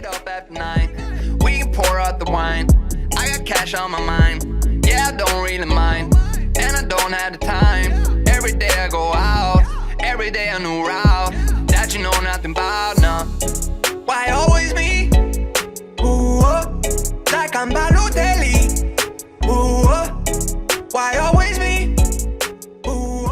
it up at night. We can pour out the wine. I got cash on my mind. Yeah, I don't really mind, and I don't have the time. Every day I go out, every day a new route that you know nothing about, no. Why always me? Ooh, like I'm Balotelli. Ooh, why always me? Ooh,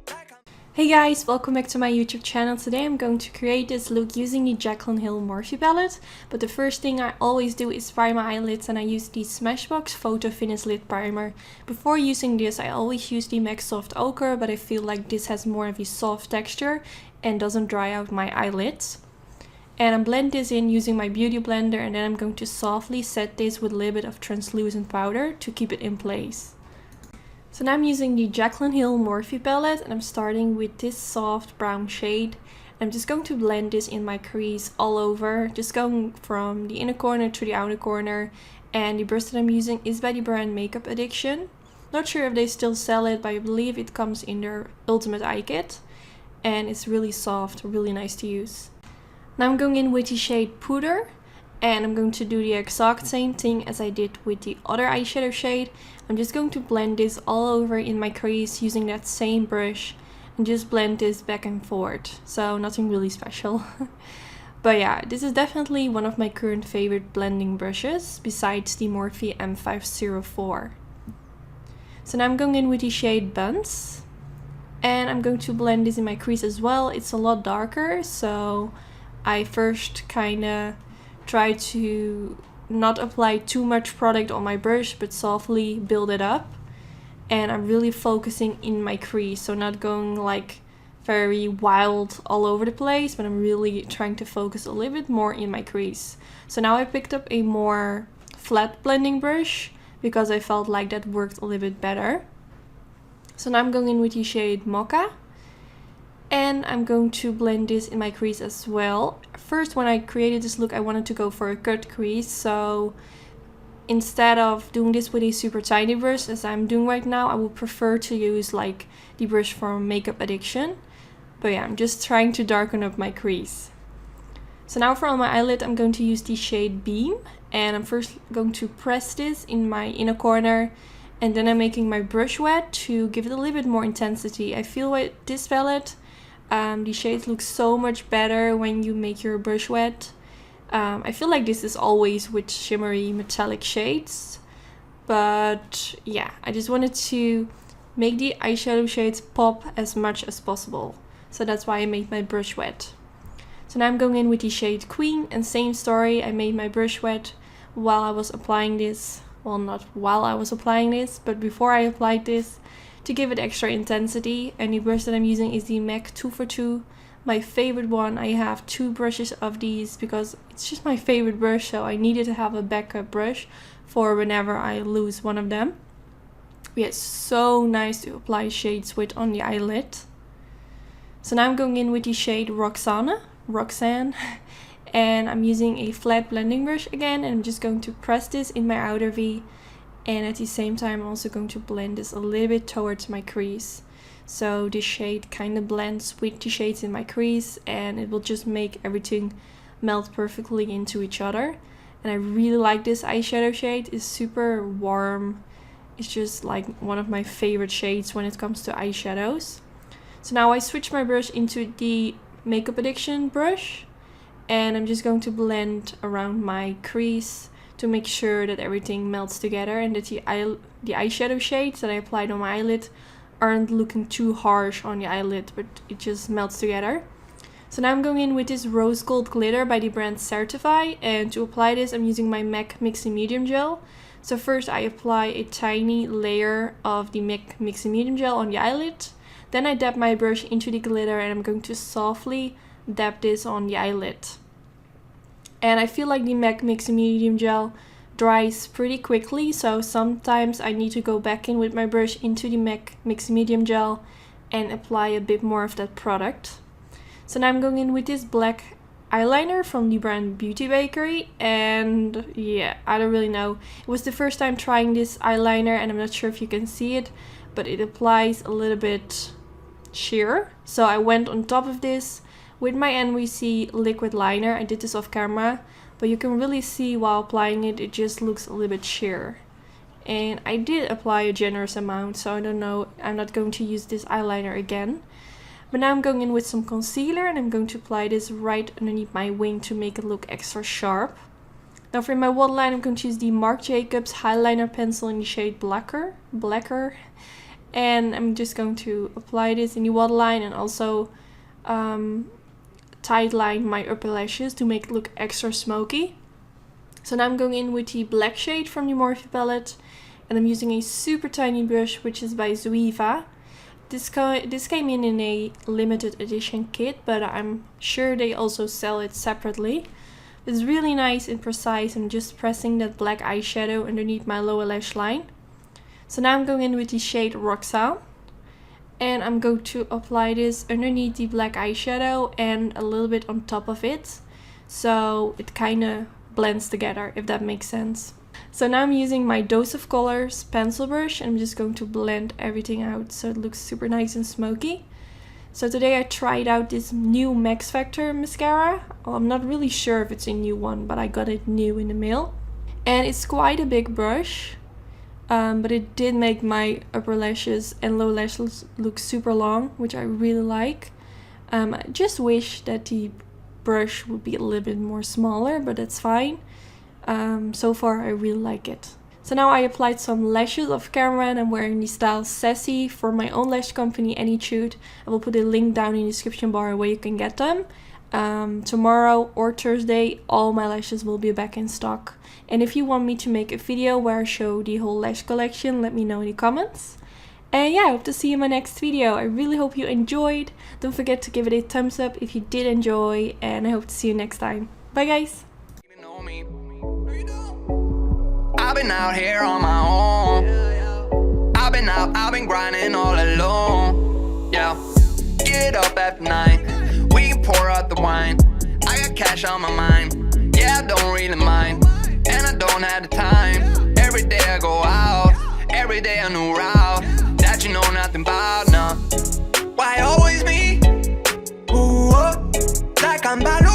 like I'm... Hey guys, welcome back to my YouTube channel. Today I'm going to create this look using the Jaclyn Hill Morphe palette. But the first thing I always do is prime my eyelids, and I use the Smashbox Photo Finish Lid Primer. Before using this I always use the MAC Soft Ochre, but I feel like this has more of a soft texture and doesn't dry out my eyelids. And I blend this in using my beauty blender, and then I'm going to softly set this with a little bit of translucent powder to keep it in place. So now I'm using the Jaclyn Hill Morphe palette, and I'm starting with this soft brown shade. I'm just going to blend this in my crease all over, just going from the inner corner to the outer corner. And the brush that I'm using is by the brand Makeup Addiction. Not sure if they still sell it, but I believe it comes in their Ultimate Eye Kit. And it's really soft, really nice to use. Now I'm going in with the shade Puder, and I'm going to do the exact same thing as I did with the other eyeshadow shade. I'm just going to blend this all over in my crease using that same brush and just blend this back and forth. So nothing really special. But yeah, this is definitely one of my current favorite blending brushes besides the Morphe M504. So now I'm going in with the shade Buns, and I'm going to blend this in my crease as well. It's a lot darker, so I first kinda try to not apply too much product on my brush, but softly build it up. And I'm really focusing in my crease, so not going like very wild all over the place, but I'm really trying to focus a little bit more in my crease. So now I picked up a more flat blending brush because I felt like that worked a little bit better. So now I'm going in with the shade Mocha. And I'm going to blend this in my crease as well. First, when I created this look, I wanted to go for a cut crease. So instead of doing this with a super tiny brush, as I'm doing right now, I would prefer to use like the brush from Makeup Addiction. But yeah, I'm just trying to darken up my crease. So now for on my eyelid, I'm going to use the shade Beam. And I'm first going to press this in my inner corner. And then I'm making my brush wet to give it a little bit more intensity. I feel with this palette, the shades look so much better when you make your brush wet. I feel like this is always with shimmery metallic shades, but yeah, I just wanted to make the eyeshadow shades pop as much as possible, so that's why I made my brush wet. So now I'm going in with the shade Queen, and same story, I made my brush wet while I was applying this. Well, not while I was applying this, but before I applied this, to give it extra intensity. And the brush that I'm using is the MAC 242, my favorite one. I have two brushes of these because it's just my favorite brush, so I needed to have a backup brush for whenever I lose one of them. Yeah, it's so nice to apply shades with on the eyelid. So now I'm going in with the shade Roxanne, and I'm using a flat blending brush again, and I'm just going to press this in my outer V. And at the same time, I'm also going to blend this a little bit towards my crease. So this shade kind of blends with the shades in my crease, and it will just make everything melt perfectly into each other. And I really like this eyeshadow shade. It's super warm. It's just like one of my favorite shades when it comes to eyeshadows. So now I switch my brush into the Makeup Addiction brush, and I'm just going to blend around my crease to make sure that everything melts together and that the eyeshadow shades that I applied on my eyelid aren't looking too harsh on the eyelid, but it just melts together. So now I'm going in with this Rose Gold Glitter by the brand Certify, and to apply this I'm using my MAC Mixing Medium Gel. So first I apply a tiny layer of the MAC Mixing Medium Gel on the eyelid, then I dab my brush into the glitter, and I'm going to softly dab this on the eyelid. And I feel like the MAC Mixing Medium Gel dries pretty quickly, so sometimes I need to go back in with my brush into the MAC Mixing Medium Gel and apply a bit more of that product. So now I'm going in with this black eyeliner from the brand Beauty Bakery, and yeah, I don't really know. It was the first time trying this eyeliner, and I'm not sure if you can see it, but it applies a little bit sheer. So I went on top of this With my NYC liquid liner, I did this off camera, but you can really see while applying it, it just looks a little bit sheer. And I did apply a generous amount, so I don't know, I'm not going to use this eyeliner again. But now I'm going in with some concealer and I'm going to apply this right underneath my wing to make it look extra sharp. Now for my waterline, I'm going to use the Marc Jacobs Highliner pencil in the shade Blacker. And I'm just going to apply this in the waterline and also tight line my upper lashes to make it look extra smoky. So now I'm going in with the black shade from the Morphe palette, and I'm using a super tiny brush, which is by Zoeva. This came in a limited edition kit, but I'm sure they also sell it separately. It's really nice and precise. I'm just pressing that black eyeshadow underneath my lower lash line. So now I'm going in with the shade Roxanne. And I'm going to apply this underneath the black eyeshadow and a little bit on top of it. So it kind of blends together, if that makes sense. So now I'm using my Dose of Colors pencil brush and I'm just going to blend everything out so it looks super nice and smoky. So today I tried out this new Max Factor mascara. Well, I'm not really sure if it's a new one, but I got it new in the mail. And it's quite a big brush. But it did make my upper lashes and lower lashes look super long, which I really like. I just wish that the brush would be a little bit more smaller, but that's fine. So far I really like it. So now I applied some lashes off camera and I'm wearing the style Sassy for my own lash company, Anytude. I will put a link down in the description bar where you can get them. Tomorrow or Thursday all my lashes will be back in stock. And if you want me to make a video where I show the whole lash collection, let me know in the comments. And yeah, I hope to see you in my next video. I really hope you enjoyed. Don't forget to give it a thumbs up if you did enjoy, and I hope to see you next time. Bye guys! I've been out here on my own. I've been grinding all alone. Yeah, get up after 9. We can pour out the wine. I got cash on my mind. Yeah, I don't really mind. And I don't have the time. Every day I go out. Every day a new route that you know nothing about, nah. Why always me? Ooh, like I'm bad.